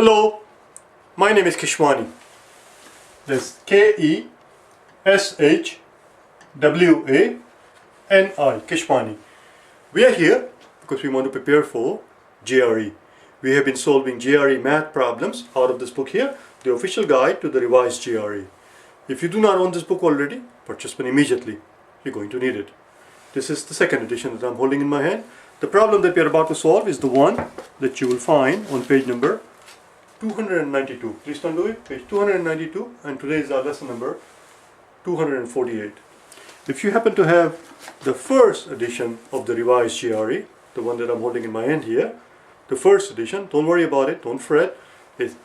Hello, my name is Keshwani. That's Keshwani, Keshwani. We are here because we want to prepare for GRE. We have been solving GRE math problems out of this book here, the official guide to the revised GRE. If you do not own this book already, purchase one immediately. You're going to need it. This is the second edition that I'm holding in my hand. The problem that we are about to solve is the one that you will find on page number 292. Please don't do it. Page 292, and today is our lesson number 248. If you happen to have the first edition of the revised GRE, the one that I'm holding in my hand here, the first edition, don't worry about it, don't fret. It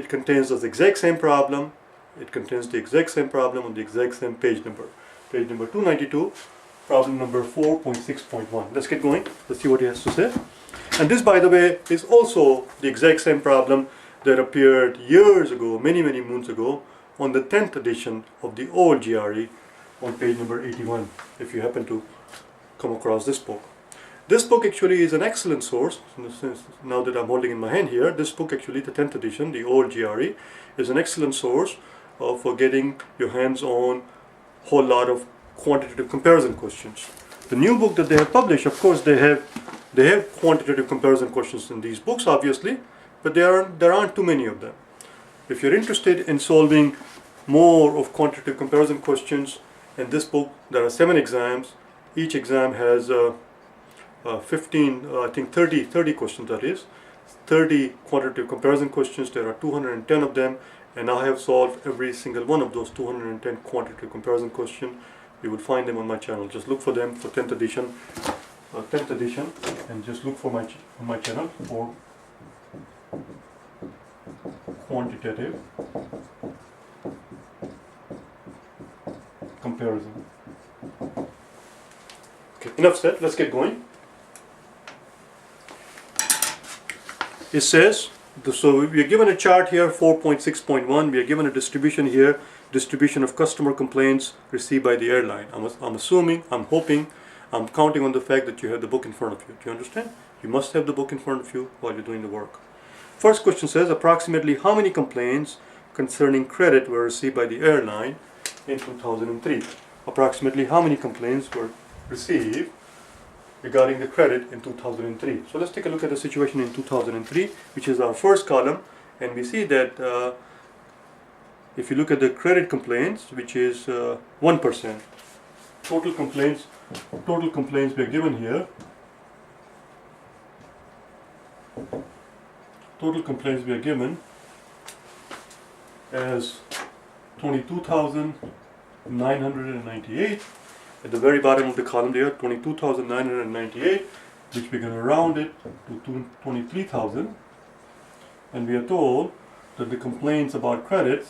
contains the exact same problem. It contains the exact same problem on the exact same page number. Page number 292, problem number 4.6.1. Let's get going. Let's see what he has to say. And this, by the way, is also the exact same problem that appeared years ago, many moons ago, on the 10th edition of the old GRE on page number 81, if you happen to come across this book. This book actually is an excellent source, in the sense, now that I'm holding in my hand here, this book actually, the 10th edition, the old GRE, is an excellent source for getting your hands on a whole lot of quantitative comparison questions. The new book that they have published, of course, they have quantitative comparison questions in these books, obviously, but there aren't too many of them. If you're interested in solving more of quantitative comparison questions, in this book there are 7 exams. Each exam has 30 questions, that is 30 quantitative comparison questions. There are 210 of them, and I have solved every single one of those 210 quantitative comparison questions. You will find them on my channel. Just look for them for 10th edition, and just look for on my channel for quantitative comparison. Okay, enough said. Let's get going. It says, so we are given a chart here, 4.6.1. We are given a distribution here, distribution of customer complaints received by the airline. I'm assuming, I'm hoping, I'm counting on the fact that you have the book in front of you. Do you understand? You must have the book in front of you while you're doing the work. First question says, approximately how many complaints concerning credit were received by the airline in 2003? Approximately how many complaints were received regarding the credit in 2003? So let's take a look at the situation in 2003, which is our first column, and we see that if you look at the credit complaints, which is 1%, total complaints we are given here. Total complaints we are given as 22,998. At the very bottom of the column there, 22,998, which we're going to round it to 23,000. And we are told that the complaints about credit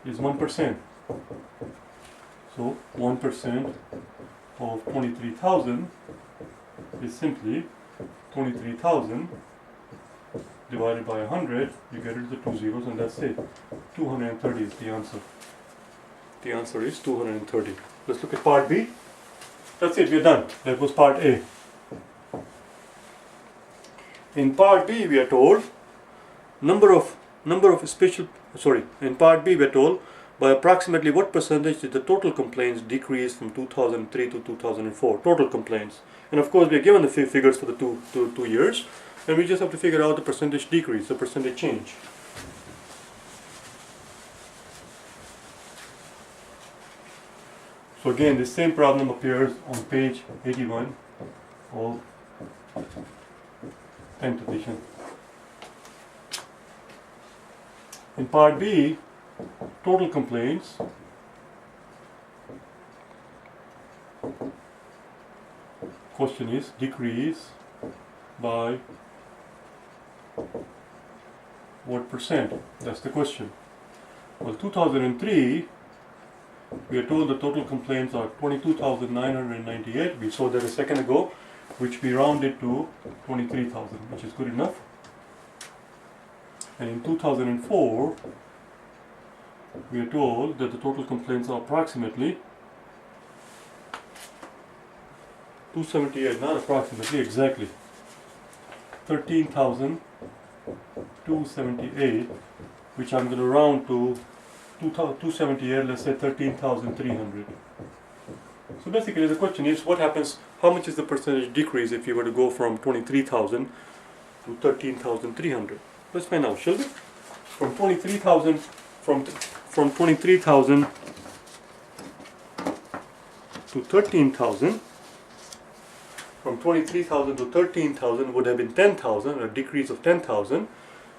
is 1%. So 1% of 23,000 is simply 23,000 divided by 100. You get rid of the 2 zeros, and that's it. 230 is the answer. The answer is 230. Let's look at part B. That's it, we're done. That was part A. In part B we are told in part B we are told by approximately what percentage did the total complaints decrease from 2003 to 2004? Total complaints. And of course we are given the figures for the two years, and we just have to figure out the percentage decrease, the percentage change. So again, the same problem appears on page 81 of 10th edition. In part B, total complaints question is decrease by what percent? That's the question. Well, 2003, we are told the total complaints are 22,998. We saw that a second ago, which we rounded to 23,000, which is good enough. And in 2004, we are told that the total complaints are approximately 278, not approximately, exactly. 13,278, which I'm going to round to 278, let's say 13,300. So basically the question is, what happens, how much is the percentage decrease if you were to go from 23,000 to 13,300? Let's find out, shall we? From 23,000, from 23,000 to 13,000, from 23,000 to 13,000 would have been 10,000, a decrease of 10,000.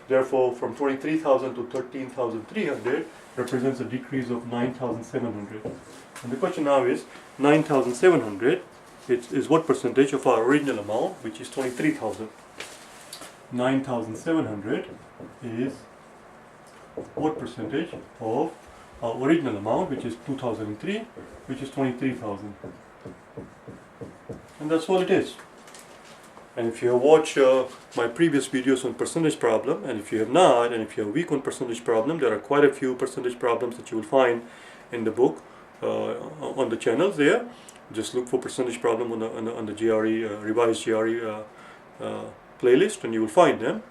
Therefore, from 23,000 to 13,300 represents a decrease of 9,700. And the question now is, 9,700 is what percentage of our original amount, which is 23,000. 9,700 is what percentage of our original amount, which is 2003, which is 23,000. And that's all it is. And if you have watched my previous videos on percentage problem, and if you have not, and if you are weak on percentage problem, there are quite a few percentage problems that you will find in the book, on the channels there. Just look for percentage problem on the GRE, revised GRE playlist, and you will find them.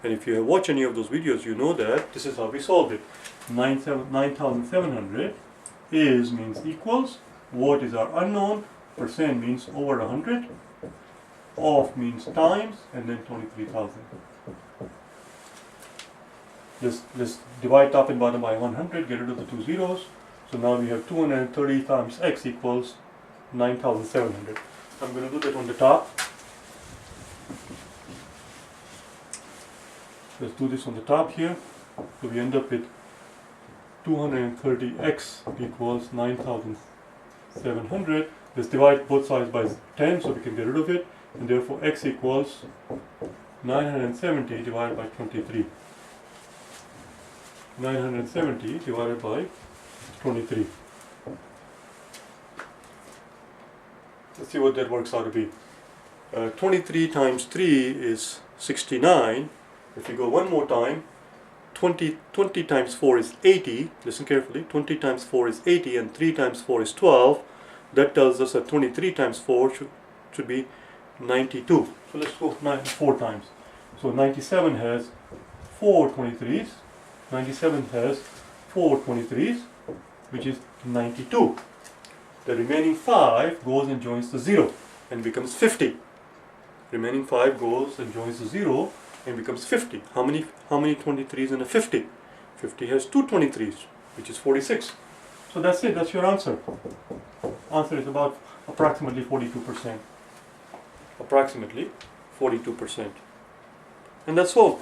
And if you have watched any of those videos, you know that this is how we solved it. 9,700 means equals, what is our unknown, percent means over 100, of means times, and then 23,000. Let's divide top and bottom by 100, get rid of the two zeros. So now we have 230 times x equals 9,700. I'm going to do that on the top. Let's do this on the top here. So we end up with 230x equals 9,700. Let's divide both sides by 10 so we can get rid of it. And therefore x equals 970 divided by 23. 970 divided by 23. Let's see what that works out to be. 23 times 3 is 69. If you go one more time, 20 times 4 is 80. Listen carefully. 20 times 4 is 80, and 3 times 4 is 12. That tells us that 23 times 4 should be 92. So let's go 4 times. So 97 has 4 23s. 97 has 4 23s, which is 92. The remaining 5 goes and joins the 0 and becomes 50. Remaining 5 goes and joins the 0 and becomes 50. How many 23s in a 50? 50 has 2 23s, which is 46. So that's it. That's your answer. Answer is about approximately 42%. Approximately 42%. And that's all.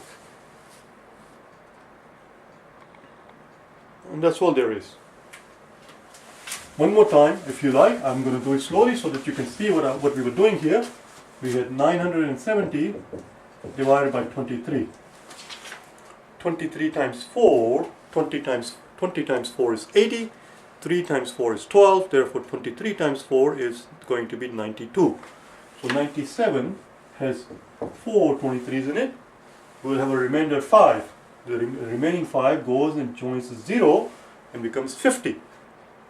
And that's all there is. One more time, if you like. I'm going to do it slowly so that you can see what we were doing here. We had 970 divided by 23. 23 times 4, 20 times 4 is 80. 3 times 4 is 12. Therefore, 23 times 4 is going to be 92. So 97 has 4 23s in it. We will have a remainder 5. The remaining 5 goes and joins 0 and becomes 50.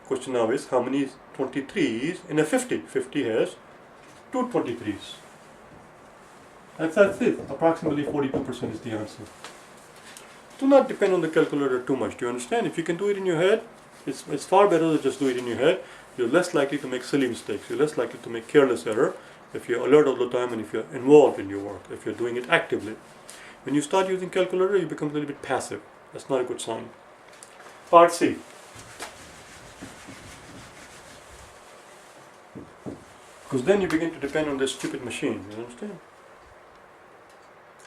Question now is, how many 23s in a 50? 50 has 2 23s. That's it. Approximately 42% is the answer. Do not depend on the calculator too much. Do you understand? If you can do it in your head, it's far better to just do it in your head. You're less likely to make silly mistakes. You're less likely to make careless error if you're alert all the time and if you're involved in your work, if you're doing it actively. When you start using calculator, you become a little bit passive. That's not a good sign. Part C. Because then you begin to depend on this stupid machine. You understand?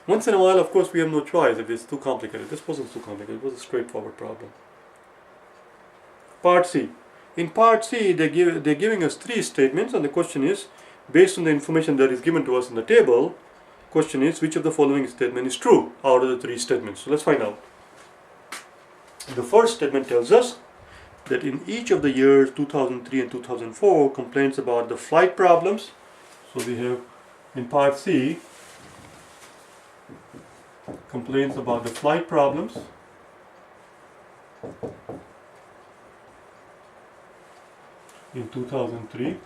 Once in a while, of course, we have no choice if it's too complicated. This wasn't too complicated. It was a straightforward problem. Part C. In Part C, they're giving us 3 statements, and the question is, based on the information that is given to us in the table, question is, which of the following statement is true out of the 3 statements? So let's find out. The first statement tells us that in each of the years 2003 and 2004, complaints about the flight problems. So we have in Part C, complaints about the flight problems. In 2003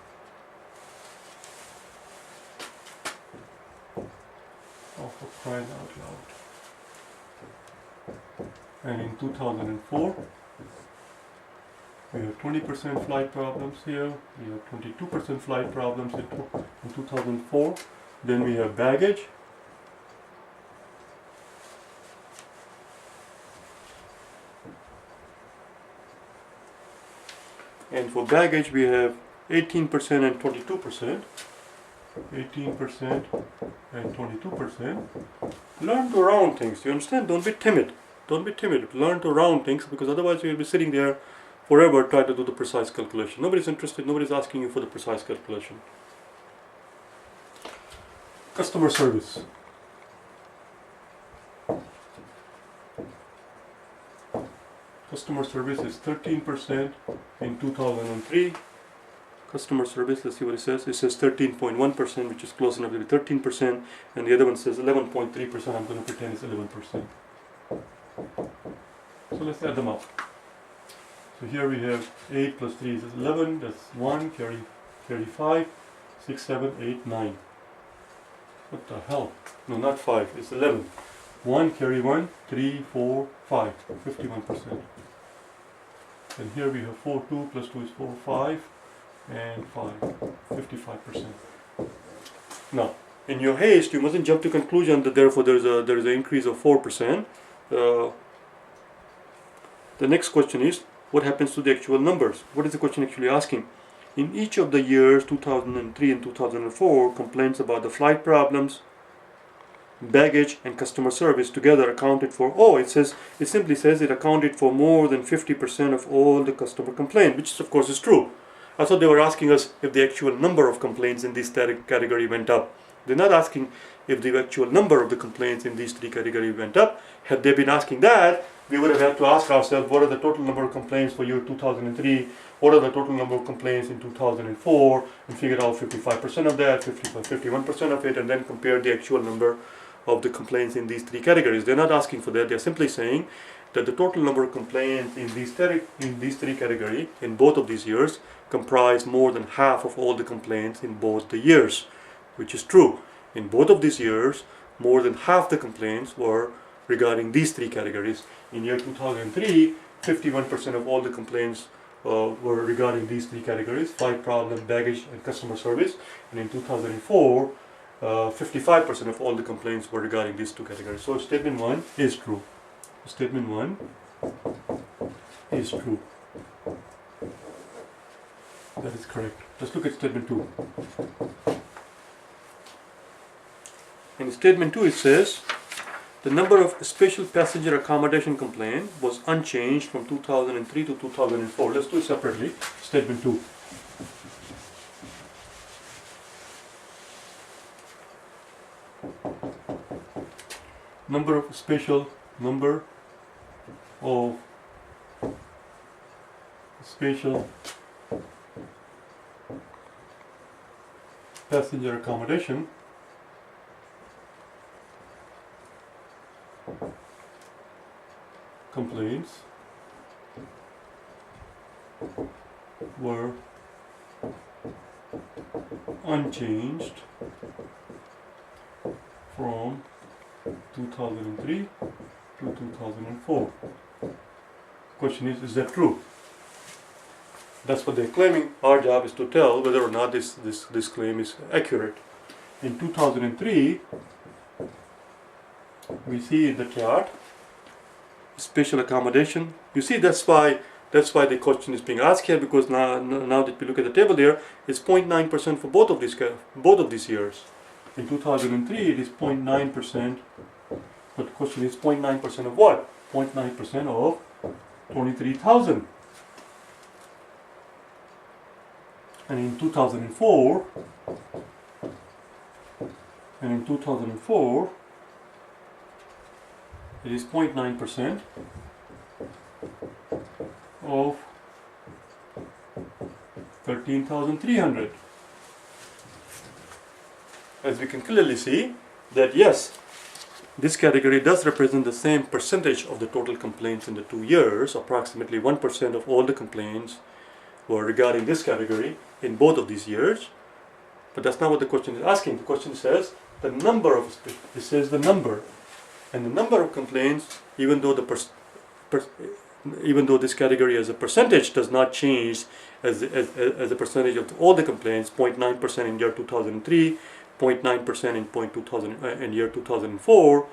Oh, for crying out loud. And in 2004, we have 20% flight problems here. We have 22% flight problems in 2004. Then we have baggage. And for baggage, we have 18% and 22%. 18% and 22%. Learn to round things. You understand? Don't be timid. Don't be timid. Learn to round things, because otherwise you'll be sitting there forever trying to do the precise calculation. Nobody's interested. Nobody's asking you for the precise calculation. Customer service. Customer service is 13% in 2003. Customer service, let's see what it says. It says 13.1%, which is close enough to be 13%, and the other one says 11.3%. I'm going to pretend it's 11%. So let's add them up. So here we have 8 plus 3 is 11, that's 1, carry 5, 6, 7, 8, 9. What the hell? No, not 5, it's 11. 1, carry 1, 3, 4, 5, 51%. And here we have 4, 2 plus 2 is 4, 5, and 5, 55%. Now, in your haste, you mustn't jump to conclusion that therefore there is an increase of 4%. The next question is, what happens to the actual numbers? What is the question actually asking? In each of the years 2003 and 2004, complaints about the flight problems, baggage, and customer service together accounted for, it simply says it accounted for more than 50% of all the customer complaints, which of course is true. I thought they were asking us if the actual number of complaints in this category went up. They're not asking if the actual number of the complaints in these three categories went up. Had they been asking that, we would have had to ask ourselves, what are the total number of complaints for year 2003, what are the total number of complaints in 2004, and figure out 55% of that, 51% of it, and then compare the actual number of the complaints in these three categories. They're not asking for that. They're simply saying that the total number of complaints in these three categories in both of these years comprise more than half of all the complaints in both the years, which is true. In both of these years, more than half the complaints were regarding these three categories. In year 2003, 51% of all the complaints were regarding these three categories: flight problem, baggage, and customer service. And in 2004, 55% of all the complaints were regarding these two categories. So statement 1 is true. Statement 1 is true. That is correct. Let's look at statement 2. In statement 2 it says, the number of special passenger accommodation complaints was unchanged from 2003 to 2004. Let's do it separately. Statement 2. Number of special passenger accommodation complaints were unchanged from 2003 to 2004. Question is that true? That's what they're claiming. Our job is to tell whether or not this claim is accurate. In 2003, we see in the chart special accommodation. You see, that's why the question is being asked here, because now that we look at the table there, it's 0.9% for both of these years. In 2003, it is 0.9%. But the question is 0.9% of what? 0.9% of 23,000. And in 2004, it is 0.9% of 13,300. As we can clearly see that yes, this category does represent the same percentage of the total complaints in the 2 years. Approximately 1% of all the complaints were regarding this category in both of these years. But that's not what the question is asking. The question says the number of, it says the number, and the number of complaints, even though even though this category as a percentage does not change as a percentage of all the complaints, 0.9% in year 2003, 0.9% in year 2004,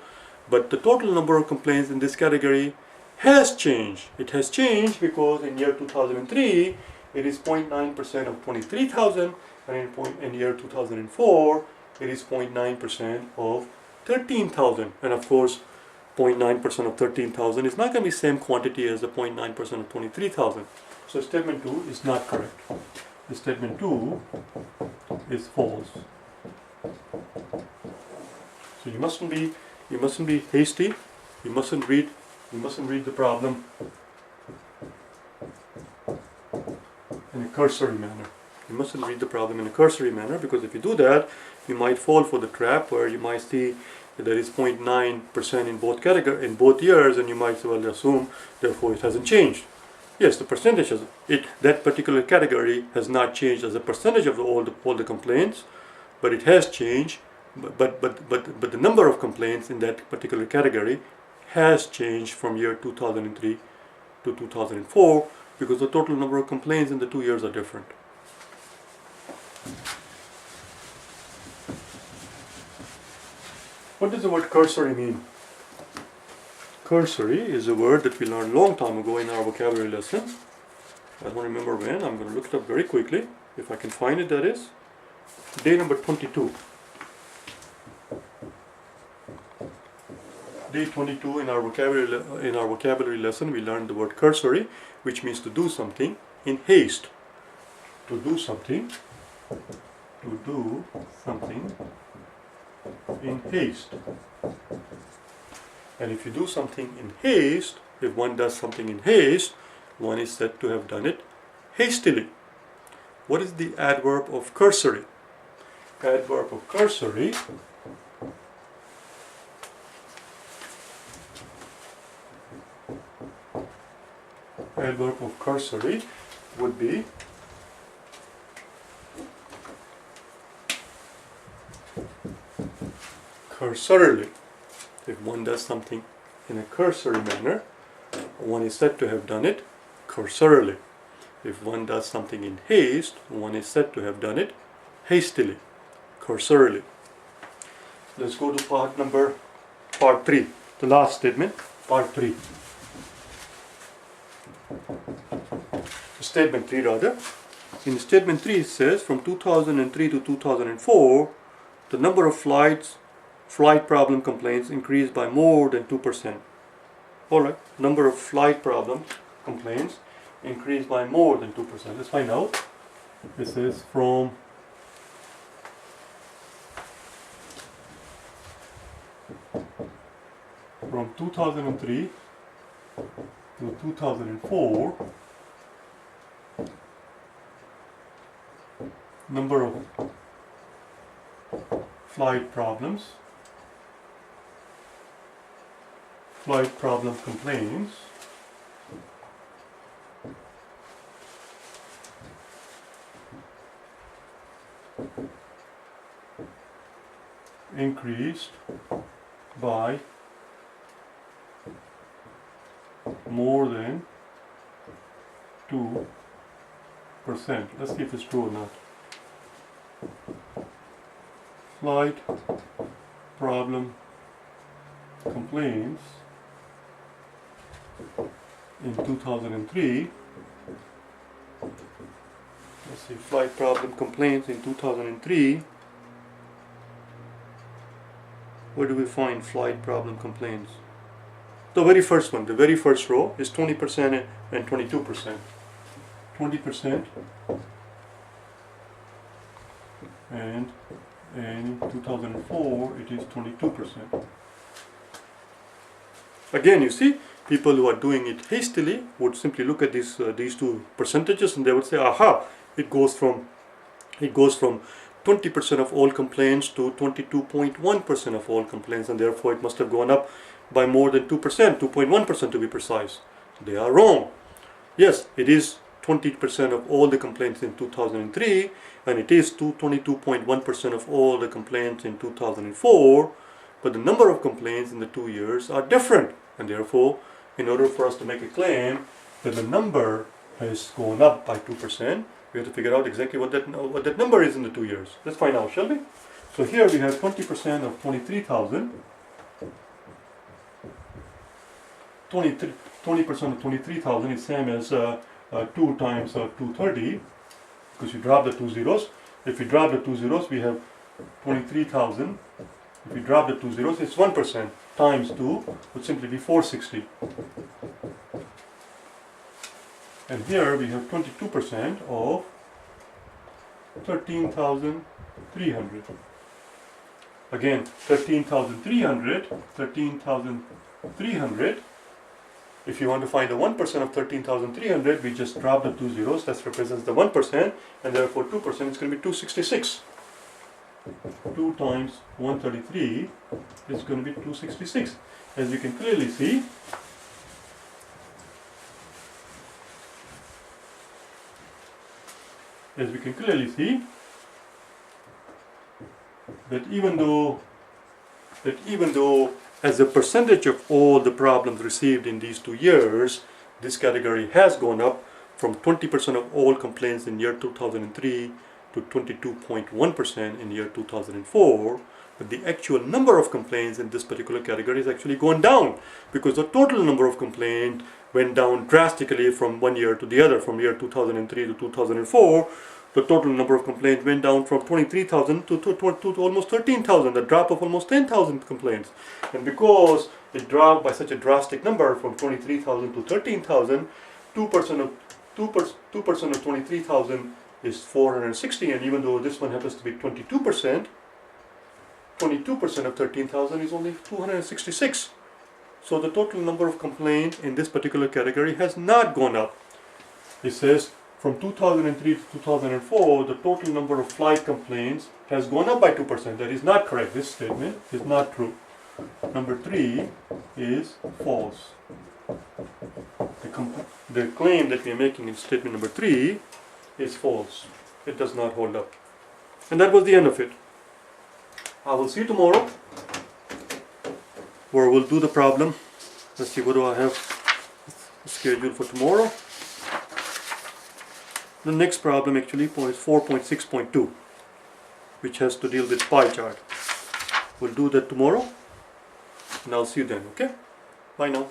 but the total number of complaints in this category has changed. It has changed because in year 2003 it is 0.9% of 23,000, and in year 2004 it is 0.9% of 13,000, and of course 0.9% of 13,000 is not going to be the same quantity as the 0.9% of 23,000. So statement 2 is not correct. The statement 2 is false. So you mustn't be hasty. You mustn't read the problem in a cursory manner. You mustn't read the problem in a cursory manner, because if you do that, you might fall for the trap where you might see that there is 0.9% in both years, and you might well assume therefore it hasn't changed. Yes, the percentage that particular category has not changed as a percentage of all the complaints, but it has changed. But the number of complaints in that particular category has changed from year 2003 to 2004, because the total number of complaints in the 2 years are different. What does the word cursory mean? Cursory is a word that we learned a long time ago in our vocabulary lesson. I don't remember when. I'm going to look it up very quickly. If I can find it, that is. Day number 22. Day 22 in our vocabulary lesson, we learned the word cursory, which means to do something in haste. To do something in haste. And if you do something in haste, if one does something in haste, one is said to have done it hastily. What is the adverb of cursory? Adverb of cursory would be cursorily. If one does something in a cursory manner, one is said to have done it cursorily. If one does something in haste, one is said to have done it hastily, cursorily. Let's go to part 3, the last statement, part 3. Statement 3 rather. In statement 3 it says from 2003 to 2004, the number of flight problem complaints increased by more than 2%. Alright, number of flight problem complaints increased by more than 2%. Let's find out. This is from from 2003 to 2004, number of flight problem complaints increased by more than 2%. Let's see if it's true or not. Flight problem complaints in 2003. Let's see, flight problem complaints in 2003. Where do we find flight problem complaints? The very first one, the very first row is 20% and 22%. 20% and in 2004 it is 22%. Again, you see, people who are doing it hastily would simply look at these two percentages and they would say, aha, it goes from 20% of all complaints to 22.1% of all complaints, and therefore it must have gone up by more than 2%, 2.1% to be precise. They are wrong. Yes, it is 20% of all the complaints in 2003, and it is 22.1% of all the complaints in 2004, but the number of complaints in the 2 years are different, and therefore, in order for us to make a claim that the number has gone up by 2%, we have to figure out exactly what that number is in the 2 years. Let's find out, shall we? So here we have 20% of 23,000. 20% of 23,000 is same as 2 times 230, because you drop the 2 zeros. If we drop the 2 zeros, we have 23,000. If we drop the 2 zeros, it's 1%. Times 2 would simply be 460. And here we have 22% of 13,300. Again, 13,300. If you want to find the 1% of 13,300, we just drop the 2 zeros. That represents the 1%, and therefore 2% is going to be 266. 2 times 133 is going to be 266. As you can clearly see, that even though as a percentage of all the problems received in these 2 years, this category has gone up from 20% of all complaints in year 2003 to 22.1% in year 2004, but the actual number of complaints in this particular category is actually gone down, because the total number of complaints went down drastically from one year to the other. From year 2003 to 2004, the total number of complaints went down from 23,000 to almost 13,000, a drop of almost 10,000 complaints. And because it dropped by such a drastic number from 23,000 to 13,000, 2% of 23,000 is 460, and even though this one happens to be 22%, 22% of 13,000 is only 266. So the total number of complaints in this particular category has not gone up. It says from 2003 to 2004, the total number of flight complaints has gone up by 2%. That is not correct. This statement is not true. Number 3 is false. The claim that we are making in statement number 3 is false. It does not hold up. And that was the end of it. I will see you tomorrow, where we'll do the problem. Let's see, what do I have scheduled for tomorrow? The next problem actually is 4.6.2, which has to deal with pie chart. We'll do that tomorrow, and I'll see you then, okay? Bye now.